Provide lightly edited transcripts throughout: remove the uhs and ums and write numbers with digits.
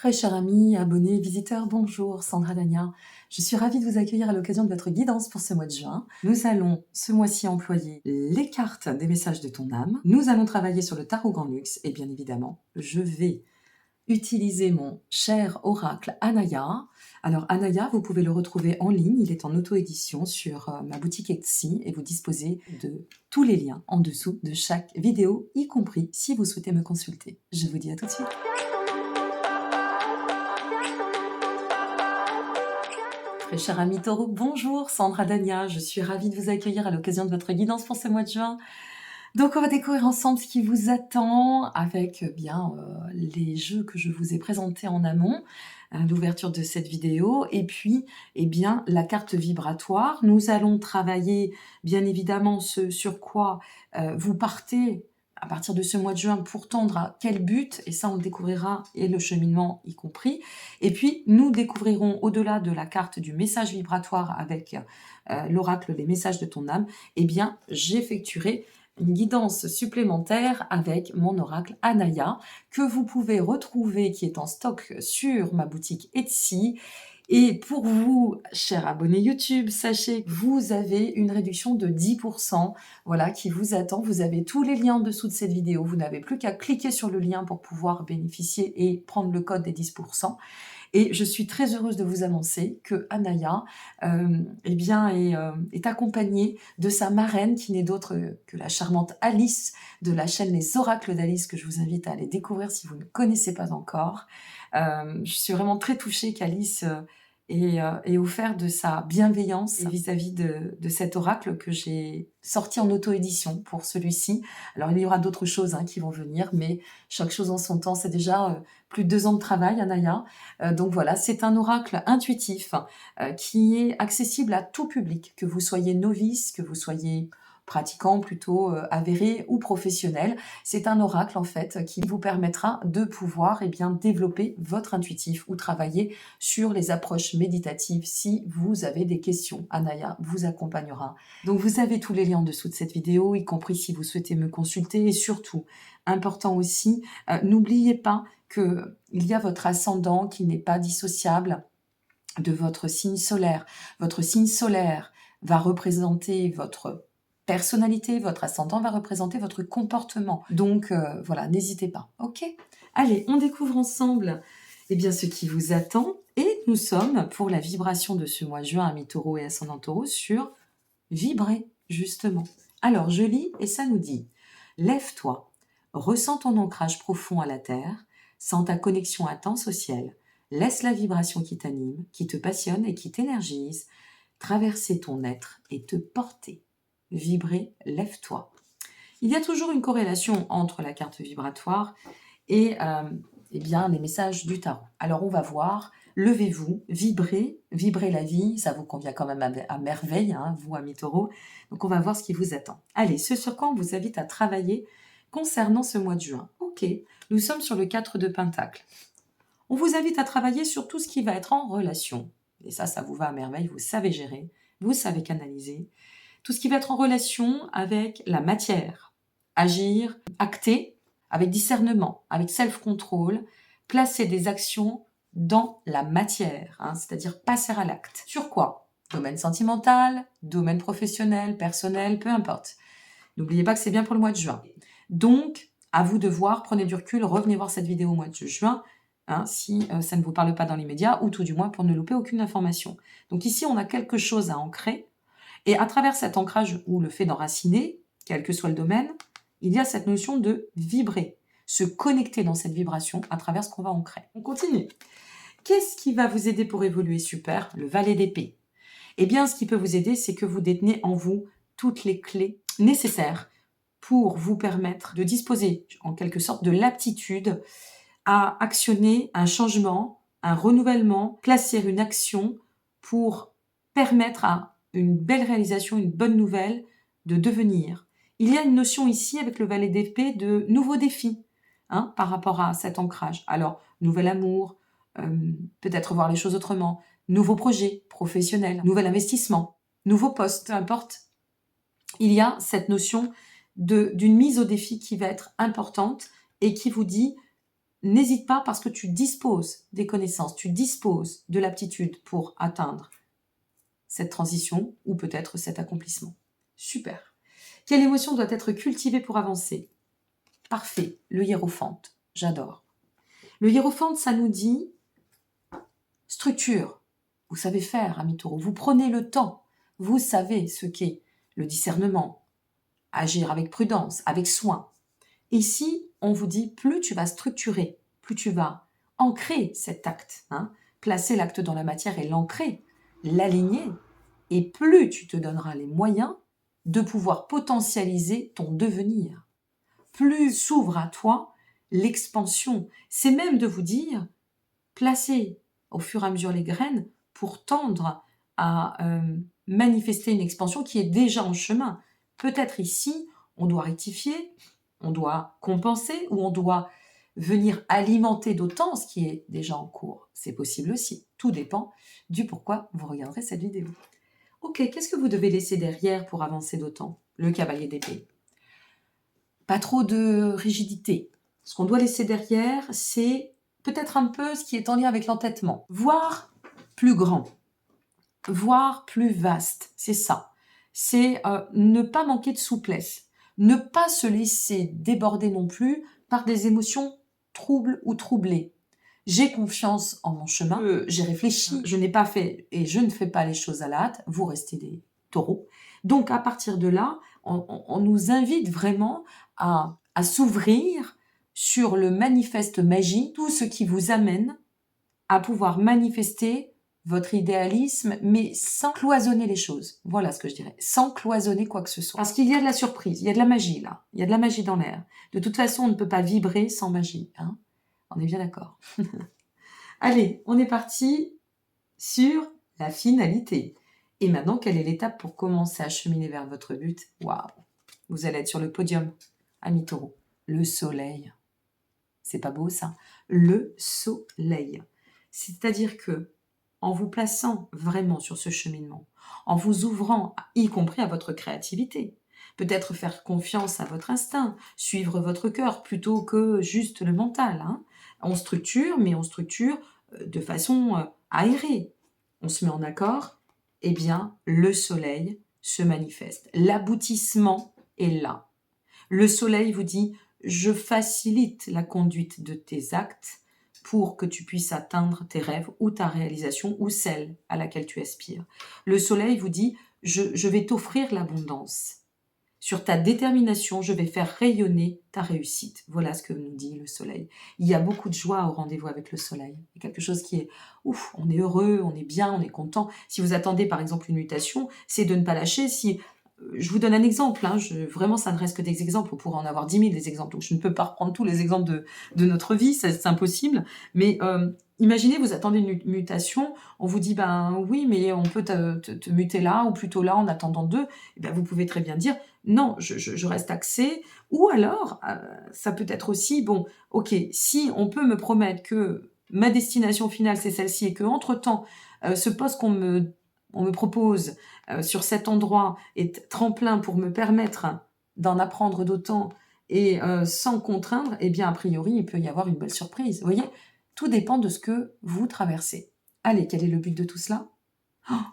Très chers amis, abonnés, visiteurs, bonjour, Sandra Dania. Je suis ravie de vous accueillir à l'occasion de votre guidance pour ce mois de juin. Nous allons ce mois-ci employer les cartes des messages de ton âme. Nous allons travailler sur le tarot Grand Luxe et bien évidemment, je vais utiliser mon cher oracle Anaya. Alors Anaya, vous pouvez le retrouver en ligne, il est en auto-édition sur ma boutique Etsy et vous disposez de tous les liens en dessous de chaque vidéo, y compris si vous souhaitez me consulter. Je vous dis à tout de suite. Très cher ami Taureau, bonjour, Sandra Dania, je suis ravie de vous accueillir à l'occasion de votre guidance pour ce mois de juin. Donc on va découvrir ensemble ce qui vous attend avec les jeux que je vous ai présentés en amont, l'ouverture de cette vidéo, et puis la carte vibratoire. Nous allons travailler bien évidemment ce sur quoi vous partez à partir de ce mois de juin pour tendre à quel but, et ça on le découvrira, et le cheminement y compris. Et puis nous découvrirons au-delà de la carte du message vibratoire avec l'oracle des messages de ton âme, j'effectuerai une guidance supplémentaire avec mon oracle Anaya que vous pouvez retrouver, qui est en stock sur ma boutique Etsy. Et pour vous, chers abonnés YouTube, sachez que vous avez une réduction de 10%, voilà, qui vous attend. Vous avez tous les liens en dessous de cette vidéo. Vous n'avez plus qu'à cliquer sur le lien pour pouvoir bénéficier et prendre le code des 10%. Et je suis très heureuse de vous annoncer que Anaya est accompagnée de sa marraine, qui n'est d'autre que la charmante Alice de la chaîne Les Oracles d'Alice, que je vous invite à aller découvrir si vous ne connaissez pas encore. Je suis vraiment très touchée qu'Alice ait offert de sa bienveillance vis-à-vis de cet oracle que j'ai sorti en auto-édition pour celui-ci. Alors il y aura d'autres choses qui vont venir, mais chaque chose en son temps. C'est déjà plus de 2 ans de travail, Anaya. Donc voilà, c'est un oracle intuitif qui est accessible à tout public, que vous soyez novice, que vous soyez pratiquant plutôt avéré ou professionnel. C'est un oracle en fait qui vous permettra de pouvoir développer votre intuitif ou travailler sur les approches méditatives si vous avez des questions. Anaya vous accompagnera. Donc vous avez tous les liens en dessous de cette vidéo, y compris si vous souhaitez me consulter, et surtout, important aussi, n'oubliez pas qu'il y a votre ascendant qui n'est pas dissociable de votre signe solaire. Votre signe solaire va représenter votre personnalité, votre ascendant va représenter votre comportement. Donc voilà, n'hésitez pas. Ok ? Allez, on découvre ensemble ce qui vous attend. Et nous sommes, pour la vibration de ce mois de juin, amis taureau et ascendant taureau, sur vibrer, justement. Alors, je lis et ça nous dit « Lève-toi, ressens ton ancrage profond à la terre, sens ta connexion intense au ciel, laisse la vibration qui t'anime, qui te passionne et qui t'énergise, traverser ton être et te porter. Vibrer, lève-toi. » Il y a toujours une corrélation entre la carte vibratoire et les messages du tarot. Alors on va voir, levez-vous, vibrez la vie, ça vous convient quand même à merveille, vous amis taureaux. Donc on va voir ce qui vous attend. Allez, ce sur quoi on vous invite à travailler concernant ce mois de juin. Ok, nous sommes sur le 4 de Pentacle. On vous invite à travailler sur tout ce qui va être en relation. Et ça vous va à merveille, vous savez gérer, vous savez canaliser. Tout ce qui va être en relation avec la matière. Agir, acter, avec discernement, avec self-control, placer des actions dans la matière, c'est-à-dire passer à l'acte. Sur quoi ? Domaine sentimental, domaine professionnel, personnel, peu importe. N'oubliez pas que c'est bien pour le mois de juin. Donc, à vous de voir, prenez du recul, revenez voir cette vidéo au mois de juin, si ça ne vous parle pas dans l'immédiat, ou tout du moins pour ne louper aucune information. Donc ici, on a quelque chose à ancrer, et à travers cet ancrage ou le fait d'enraciner, quel que soit le domaine, il y a cette notion de vibrer, se connecter dans cette vibration à travers ce qu'on va ancrer. On continue. Qu'est-ce qui va vous aider pour évoluer? Super, le valet d'épée. Eh bien, ce qui peut vous aider, c'est que vous détenez en vous toutes les clés nécessaires pour vous permettre de disposer, en quelque sorte, de l'aptitude à actionner un changement, un renouvellement, placer une action pour permettre à une belle réalisation, une bonne nouvelle, de devenir. Il y a une notion ici, avec le valet d'épée, de nouveaux défis par rapport à cet ancrage. Alors, nouvel amour, peut-être voir les choses autrement, nouveaux projets professionnels, nouvel investissement, nouveau poste, peu importe. Il y a cette notion d'une mise au défi qui va être importante et qui vous dit n'hésite pas parce que tu disposes des connaissances, tu disposes de l'aptitude pour atteindre cette transition ou peut-être cet accomplissement. Super. Quelle émotion doit être cultivée pour avancer? Parfait, le hiérophante, j'adore. Le hiérophante, ça nous dit structure. Vous savez faire, ami Taureau, vous prenez le temps, vous savez ce qu'est le discernement, agir avec prudence, avec soin. Ici, on vous dit, plus tu vas structurer, plus tu vas ancrer cet acte, placer l'acte dans la matière et l'ancrer, l'aligner, et plus tu te donneras les moyens de pouvoir potentialiser ton devenir. Plus s'ouvre à toi l'expansion. C'est même de vous dire, placez au fur et à mesure les graines pour tendre à manifester une expansion qui est déjà en chemin. Peut-être ici, on doit rectifier, on doit compenser ou on doit venir alimenter d'autant ce qui est déjà en cours. C'est possible aussi. Tout dépend du pourquoi vous regarderez cette vidéo. Ok, qu'est-ce que vous devez laisser derrière pour avancer d'autant? Le cavalier d'épée. Pas trop de rigidité. Ce qu'on doit laisser derrière, c'est peut-être un peu ce qui est en lien avec l'entêtement. Voire plus grand, voire plus vaste, c'est ça. C'est ne pas manquer de souplesse, ne pas se laisser déborder non plus par des émotions troubles ou troublées. J'ai confiance en mon chemin, j'ai réfléchi, je n'ai pas fait et je ne fais pas les choses à la hâte, vous restez des taureaux. Donc à partir de là, on nous invite vraiment à s'ouvrir sur le manifeste magie, tout ce qui vous amène à pouvoir manifester votre idéalisme, mais sans cloisonner les choses. Voilà ce que je dirais, sans cloisonner quoi que ce soit. Parce qu'il y a de la surprise, il y a de la magie là, il y a de la magie dans l'air. De toute façon, on ne peut pas vibrer sans magie, On est bien d'accord. Allez, on est parti sur la finalité. Et maintenant, quelle est l'étape pour commencer à cheminer vers votre but? Waouh! Vous allez être sur le podium, ami Taureau. Le soleil. C'est pas beau ça? Le soleil. C'est-à-dire que, en vous plaçant vraiment sur ce cheminement, en vous ouvrant, y compris à votre créativité, peut-être faire confiance à votre instinct, suivre votre cœur plutôt que juste le mental. On structure, mais on structure de façon aérée. On se met en accord, eh bien, le soleil se manifeste. L'aboutissement est là. Le soleil vous dit, je facilite la conduite de tes actes pour que tu puisses atteindre tes rêves ou ta réalisation ou celle à laquelle tu aspires. Le soleil vous dit, je vais t'offrir l'abondance. Sur ta détermination, je vais faire rayonner ta réussite. Voilà ce que nous dit le soleil. Il y a beaucoup de joie au rendez-vous avec le soleil. Il y a quelque chose qui est, ouf, on est heureux, on est bien, on est content. Si vous attendez par exemple une mutation, c'est de ne pas lâcher. Si je vous donne un exemple, vraiment ça ne reste que des exemples, on pourrait en avoir 10 000 des exemples, donc je ne peux pas reprendre tous les exemples de notre vie, c'est impossible, mais imaginez vous attendez une mutation, on vous dit ben oui mais on peut te muter là ou plutôt là en attendant d'eux, et ben vous pouvez très bien dire non, je reste axé, ou alors ça peut être aussi, bon ok, si on peut me promettre que ma destination finale c'est celle-ci et que entre temps ce poste qu'on me propose sur cet endroit est tremplin pour me permettre d'en apprendre d'autant et sans contraindre, eh bien, a priori, il peut y avoir une belle surprise. Vous voyez, tout dépend de ce que vous traversez. Allez, quel est le but de tout cela?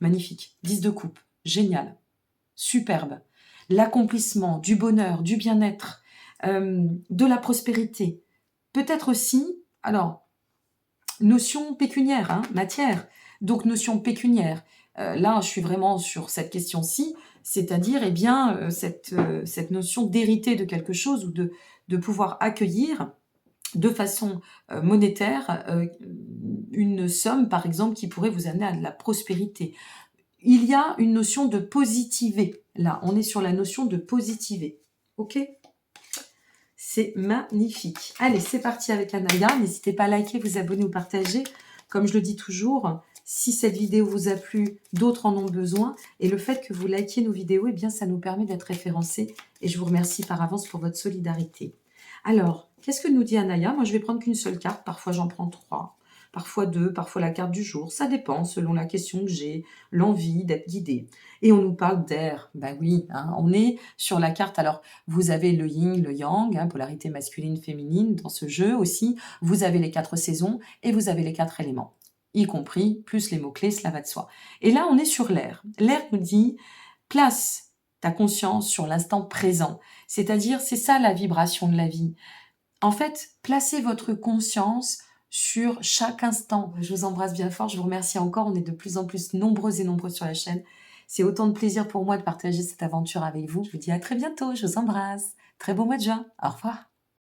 Magnifique, 10 de coupe, génial, superbe. L'accomplissement, du bonheur, du bien-être, de la prospérité. Peut-être aussi, alors, notion pécuniaire, matière, donc notion pécuniaire. Là, je suis vraiment sur cette question-ci, c'est-à-dire eh bien, cette notion d'hériter de quelque chose ou de pouvoir accueillir de façon monétaire une somme, par exemple, qui pourrait vous amener à de la prospérité. Il y a une notion de positiver. Là, on est sur la notion de positiver. Ok ? C'est magnifique. Allez, c'est parti avec Anaya. N'hésitez pas à liker, vous abonner ou partager. Comme je le dis toujours, si cette vidéo vous a plu, d'autres en ont besoin. Et le fait que vous likiez nos vidéos, eh bien, ça nous permet d'être référencés. Et je vous remercie par avance pour votre solidarité. Alors, qu'est-ce que nous dit Anaya? Moi, je vais prendre qu'une seule carte. Parfois, j'en prends 3. parfois 2, parfois la carte du jour. Ça dépend selon la question que j'ai, l'envie d'être guidée. Et on nous parle d'air. Bah oui, hein, on est sur la carte. Alors, vous avez le yin, le yang, hein, polarité masculine, féminine dans ce jeu aussi. Vous avez les 4 saisons et vous avez les 4 éléments, y compris plus les mots-clés, cela va de soi. Et là, on est sur l'air. L'air nous dit, place ta conscience sur l'instant présent. C'est-à-dire, c'est ça la vibration de la vie. En fait, placez votre conscience sur chaque instant. Je vous embrasse bien fort, je vous remercie encore. On est de plus en plus nombreux et nombreux sur la chaîne. C'est autant de plaisir pour moi de partager cette aventure avec vous. Je vous dis à très bientôt, je vous embrasse. Très beau mois de juin. Au revoir.